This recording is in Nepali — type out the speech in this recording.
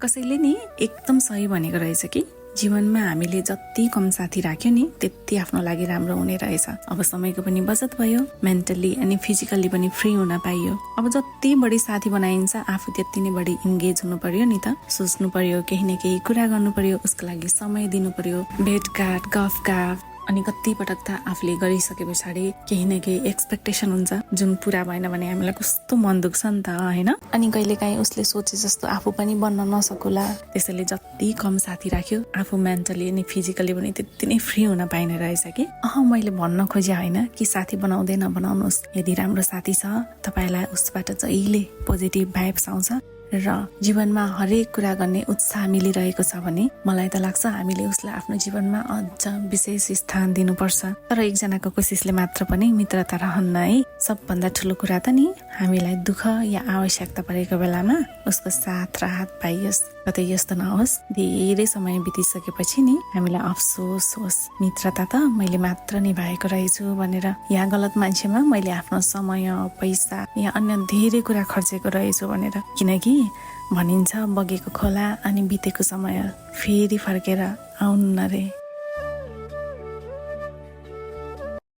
कसैले नि एकदम सही भनेको रहेछ कि जीवनमा हामीले जति कम साथी राख्यो नि त्यति आफ्नो लागि राम्रो हुने रहेछ। अब समयको पनि बचत भयो, मेन्टली अनि फिजिकल्ली पनि फ्री हुन पाइयो। अब जति बढी साथी बनाइन्छ आफू त्यति नै बढी इन्गेज हुनु पर्यो नि त। सोच्नु पर्यो, केही न केही कुरा गर्नु पर्यो, उसको लागि समय दिनु पर्यो, भेटघाट गफगाफ। अनि कति पटक त आफूले गरिसके पछाडि केही न केही एक्सपेक्टेसन हुन्छ जुन पुरा भएन भने हामीलाई कस्तो मन दुख्छ नि त हैन। अनि कहिलेकाहीँ उसले सोचे जस्तो आफू पनि बन्न नसकुला। त्यसैले जति कम साथी राख्यो आफू मेन्टली अनि फिजिकली पनि त्यति नै फ्री हुन पाइने रहेछ कि। मैले भन्न खोजे होइन कि साथी बनाउँदै नबनाउनुहोस्। यदि राम्रो साथी छ तपाईलाई उसबाट जहिले पोजिटिभ भाइब्स आउँछ र जीवनमा हरेक कुरा गर्ने उत्साह मिलिरहेको छ भने मलाई त लाग्छ हामीले उसलाई आफ्नो जीवनमा अझ विशेष स्थान दिनुपर्छ। तर एकजनाको कोसिसले मात्र पनि मित्रता रहन्न है। सबभन्दा ठुलो कुरा त नि हामीलाई दुःख या आवश्यकता परेको बेलामा उसको साथ र हात पाइयोस्। कतै यस्तो नहोस् धेरै समय बितिसकेपछि नि हामीलाई अफसोस होस् मित्रता त मैले मात्र निभाएको रहेछु भनेर, या गलत मान्छेमा मैले आफ्नो समय पैसा या अन्य धेरै कुरा खर्चेको रहेछु भनेर। किनकि भनिन्छ बगेको खोला अनि बितेको समय फेरि फर्केर आउन्न रे।